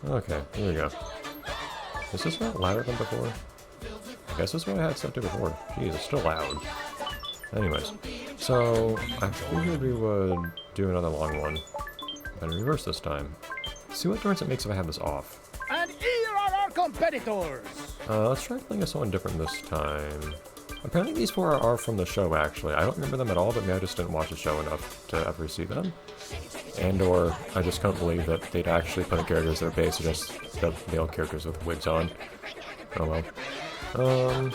Okay, here we go. Is this not louder than before? I guess that's what I had set to before. Jeez, it's still loud. Anyways, so I figured we would do another long one. And reverse this time. See what difference it makes if I have this off. And here are our competitors! Let's try playing as someone different this time. Apparently these four are from the show, actually. I don't remember them at all, but maybe I just didn't watch the show enough to ever see them. And or I just couldn't believe that they'd actually put characters that are based just the male characters with wigs on. Oh well.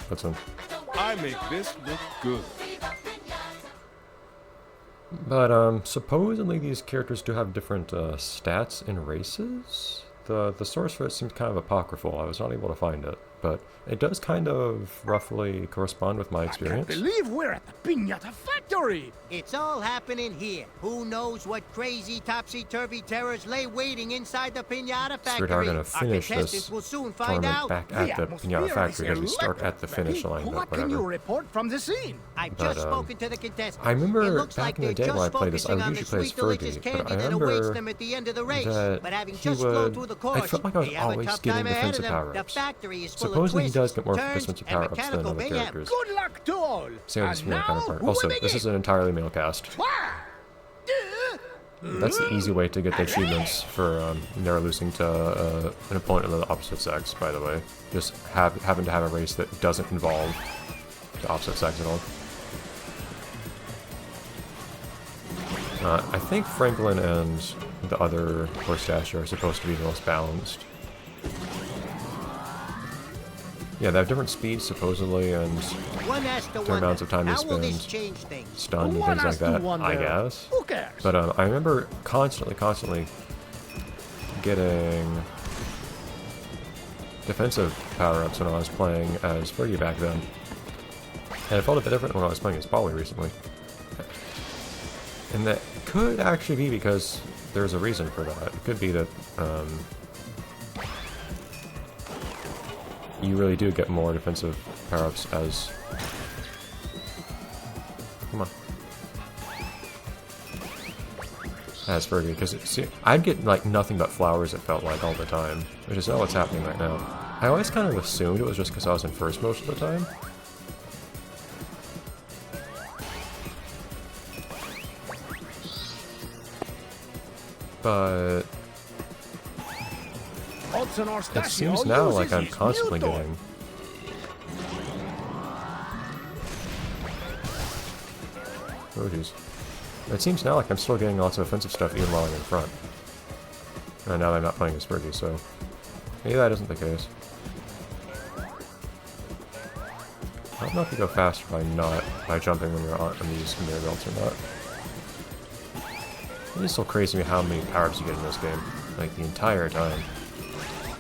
What's one? I make this look good. But, supposedly these characters do have different, stats and races? The source for it seems kind of apocryphal. I was not able to find it, but it does kind of roughly correspond with my experience. I can't believe we're at the Pinata factory! It's all happening here. Who knows what crazy topsy-turvy terrors lay waiting inside the Pinata factory? We're gonna finish Our contestants this will soon find tournament out. back at the Pinata factory because we start at the finish line, but What can you whatever. report from the scene? I've But, just spoken to the contestants. I remember It looks back like in the they're day when I just played this, I focusing would on the usually play as sweet delicious Fergie, but candy I that awaits remember them at the end of the race. that But having he just flown would... through the I course, felt like I was they have a always tough getting time ahead of defensive them. The power-ups. factory is full of Supposedly he does twists, get more turns, defensive and power-ups than mechanical other mayhem. characters. Good luck to all! Same with And male now, counterpart. who will Also, this begin? is an entirely male cast. That's the easy way to get the achievements for never losing to an opponent of the opposite sex, by the way. Just happen to have a race that doesn't involve the opposite sex at all. I think Franklin and the other horse statue are supposed to be the most balanced. Yeah, they have different speeds, supposedly, and One has to different wonder, amounts of time they how will this spend change things? stunned and One things like has to that, wonder. I guess. Who cares? But I remember constantly getting defensive power-ups when I was playing as Fergie back then. And it felt a bit different when I was playing as Polly recently. And that could actually be because there's a reason for that. It could be that you really do get more defensive power-ups as... Come on. As Fergie, because I'd get like nothing but flowers, it felt like, all the time, which is not what's happening right now. I always kind of assumed it was just because I was in first most of the time. But it seems now like I'm constantly getting... Oh jeez. It seems now like I'm still getting lots of offensive stuff even while I'm in front. And now that I'm not playing as Fergie, so... Maybe that isn't the case. I don't know if you go faster by jumping when you're on these conveyor belts or not. It is so crazy to me how many power-ups you get in this game. Like, the entire time.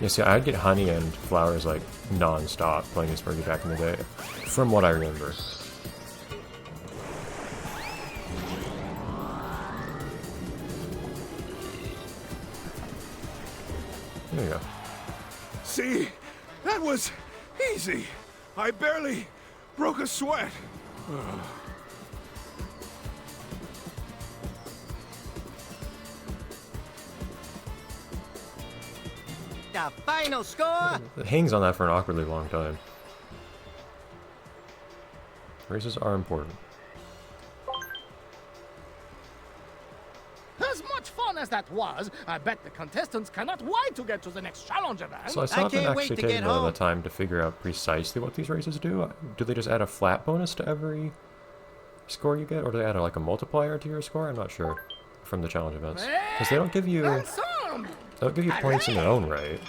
Yeah, see, I'd get honey and flowers, like, non-stop playing as Fergie back in the day. From what I remember. There you go. See? That was easy. I barely broke a sweat. The final score? It hangs on that for an awkwardly long time. Races are important. As much fun as that was, I bet the contestants cannot wait to get to the next challenge event. So I still haven't can't wait actually to taken get the home. time to figure out precisely what these races do. Do they just add a flat bonus to every score you get, or do they add like a multiplier to your score? I'm not sure from the challenge events, because they don't give you points in their own right.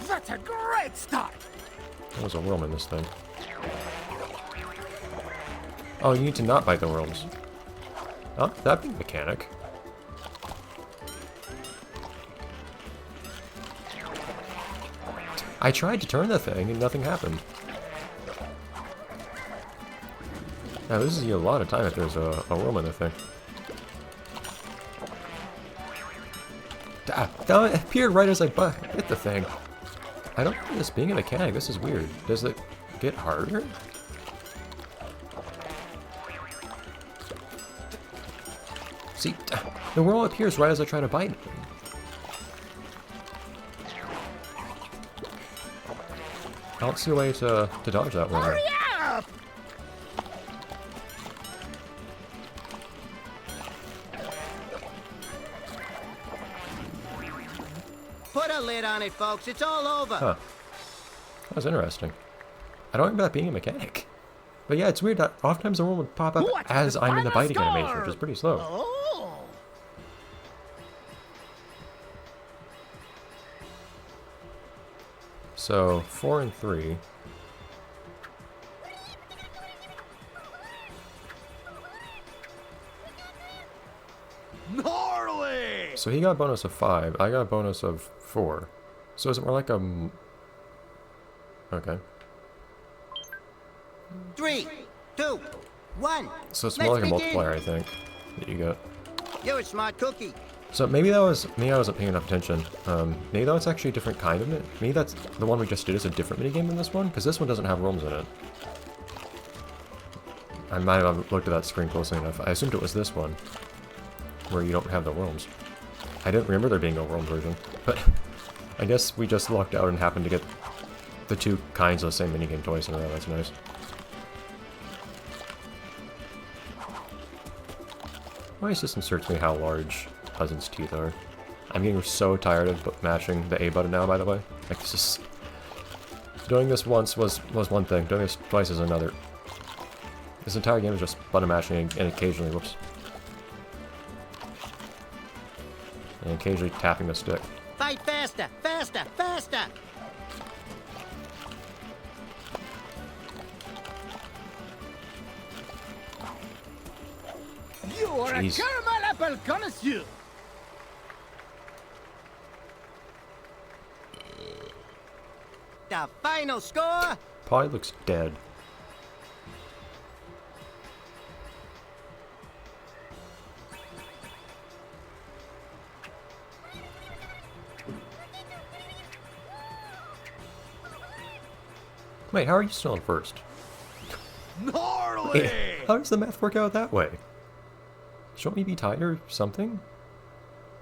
That's a great start. There was a worm in this thing. Oh, you need to not bite the worms. Oh, that'd be mechanic. I tried to turn the thing and nothing happened. Now this is a lot of time if there's a worm in the thing. That appeared right as I hit the thing. I don't remember this being a mechanic. This is weird. Does it get harder? See, the world appears right as I try to bite it. I don't see a way to dodge that one. Hurry up! Put a lid on it, folks. It's all over. Huh. That was interesting. I don't remember that being a mechanic. But yeah, it's weird that oftentimes the world would pop up What? as The I'm in the final biting animation, score! which is pretty slow. Oh! So, 4 and 3. Gnarly! So he got a bonus of 5, I got a bonus of 4. So is it more like a... Okay. 3, 2, 1. So it's more like a Let's begin. multiplier, I think, that you get. You're a smart cookie. So maybe that was me. I wasn't paying enough attention. Maybe that was actually a different kind of it. Maybe that's the one we just did is a different minigame than this one, because this one doesn't have realms in it. I might have looked at that screen closely enough. I assumed it was this one, where you don't have the realms. I didn't remember there being a realms version, but I guess we just lucked out and happened to get the two kinds of the same minigame twice in a row. That's nice. My system searched me how large Cousin's teeth are. I'm getting so tired of mashing the A button now, by the way. Like, this is... Doing this once was one thing, doing this twice is another. This entire game is just button mashing and occasionally, whoops. And occasionally tapping the stick. Fight faster, faster, faster. You are Jeez. a caramel apple connoisseur. The final score. Probably looks dead. Wait, how are you still in first? Gnarly! How does the math work out that way? Shouldn't we be tied or something?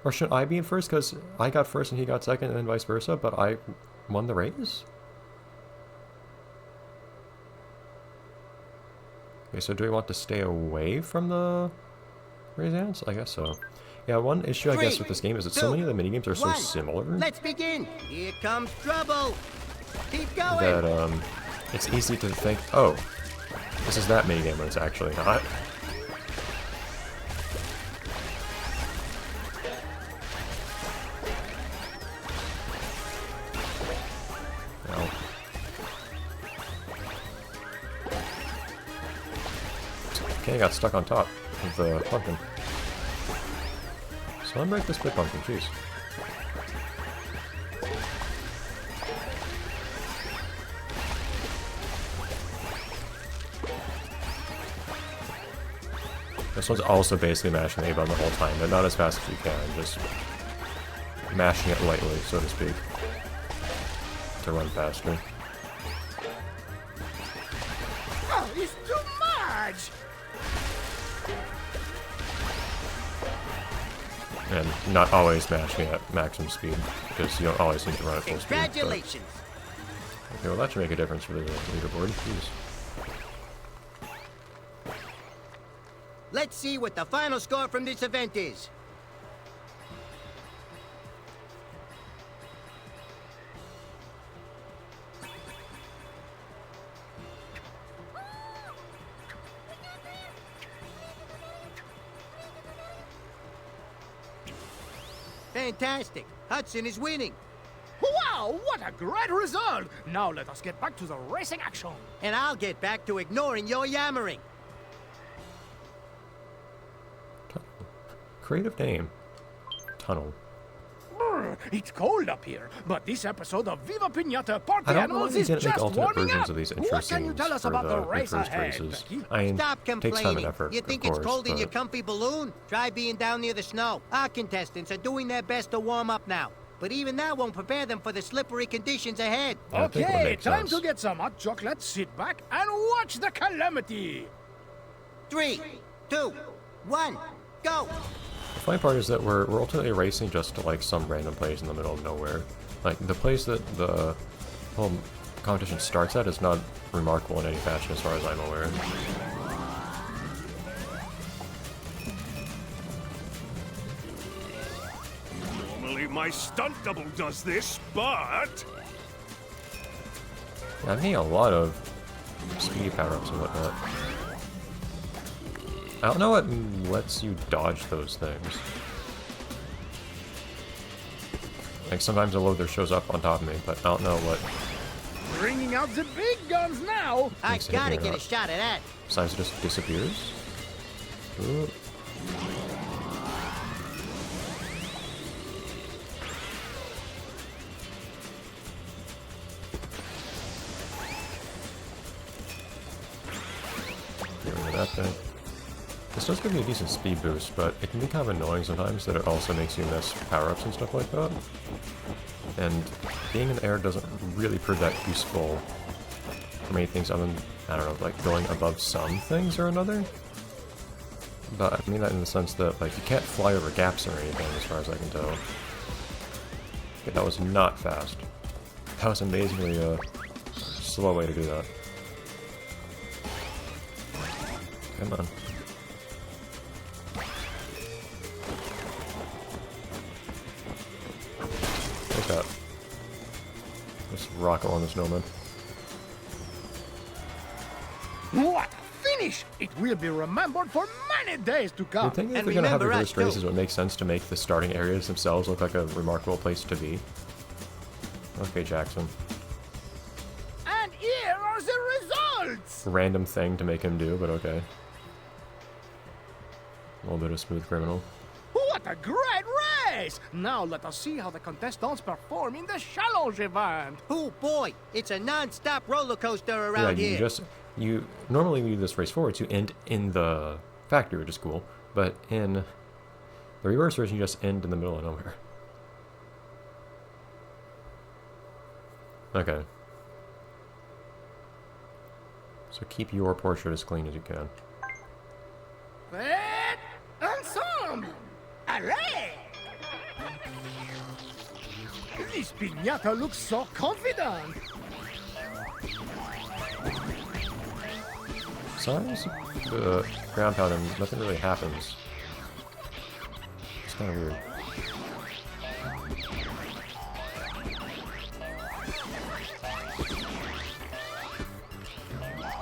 Or should I be in first because I got first and he got second and then vice versa, but I won the race? Okay, so do we want to stay away from the raise hands? I guess so. Yeah, one issue I guess with this game is that so many of the minigames are so similar Let's begin. Here comes trouble. Keep going. that it's easy to think, oh, this is that minigame when it's actually not. Well. Okay, I got stuck on top of the pumpkin. So unbreak this big pumpkin, jeez. This one's also basically mashing the A button the whole time, but not as fast as you can, just mashing it lightly, so to speak, to run faster. Oh, it's too much. And not always mashing at maximum speed, because you don't always need to run at full speed. but- Congratulations. Okay, well that should make a difference for the leaderboard. Jeez. Let's see what the final score from this event is. Fantastic. Hudson is winning. Wow, what a great result. Now let us get back to the racing action. And I'll get back to ignoring your yammering. Creative name. Tunnel. Brr, it's cold up here, but this episode of Viva Piñata Party I don't know why Animals they is didn't make just alternate warming versions up. of these intro What can you scenes tell us for about the the race first ahead, races. Becky? I mean, Stop takes time and complaining. effort, You think of it's course, cold in your but- comfy balloon? Try being down near the snow. Our contestants are doing their best to warm up now. But even that won't prepare them for the slippery conditions ahead. Yeah, I think it would Okay, make time sense. to get some hot chocolate, sit back, and watch the calamity. 3, 2, 1, go! The funny part is that we're ultimately racing just to like some random place in the middle of nowhere. Like the place that the whole competition starts at is not remarkable in any fashion as far as I'm aware. Normally my stunt double does this, but... Yeah, I'm getting a lot of speed power-ups and whatnot. I don't know what lets you dodge those things. Like sometimes a loader shows up on top of me, but I don't know what. Bringing out the big guns now. I makes it gotta hit me or get a not. shot at that. Besides, it just disappears. Ooh. Get rid of that thing. This does give you a decent speed boost, but it can be kind of annoying sometimes that it also makes you miss power-ups and stuff like that. And being in the air doesn't really prove that useful for many things other than, I don't know, like going above some things or another. But I mean that in the sense that, like, you can't fly over gaps or anything, as far as I can tell. Okay, that was not fast. That was amazingly slow way to do that. Come on. Take that. Just rocket on the snowman. What a finish! It will be remembered for many days to come. The thing is, if And we're gonna have remember us, reverse races, too. it would make sense to make the starting areas themselves look like a remarkable place to be. Okay, Jackson. And here are the results! Random thing to make him do, but okay. A little bit of smooth criminal. What a great race! Now let us see how the contestants perform in the challenge event. Oh boy, it's a non-stop roller coaster Yeah, around you here. just normally when you do this race forward, you end in the factory, which is cool. But in the reverse version, you just end in the middle of nowhere. Okay. So keep your portrait as clean as you can. Faites ensemble! Allez! This Pinata looks so confident. Sometimes the ground pound and nothing really happens. It's kind of weird.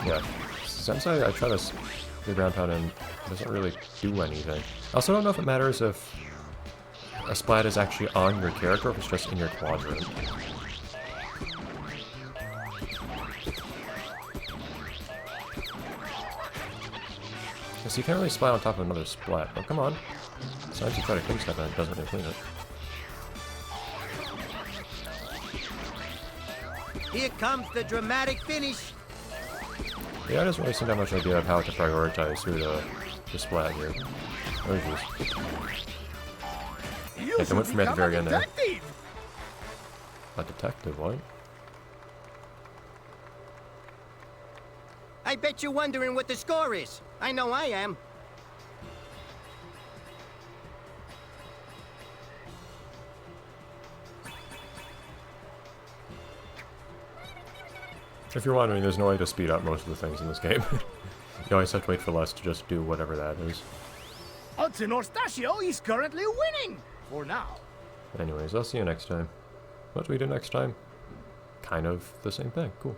Yeah, since I try this the ground pound and it doesn't really do anything. I also don't know if it matters if a splat is actually on your character or if it's just in your quadrant. So you can't really splat on top of another splat. Oh, come on. Sometimes you try to clean stuff and it doesn't really clean it. Here comes the dramatic finish. Yeah, it doesn't really seem to have much idea of how to prioritize who to splat here. Oh, jeez. You I should went for me at the become very a end there. detective. A detective, what? I bet you're wondering what the score is. I know I am. If you're wondering, there's no way to speed up most of the things in this game. You always have to wait for Les to just do whatever that is. Hudson Orstachio is currently winning. For now. Anyways, I'll see you next time. What do we do next time? Kind of the same thing. Cool.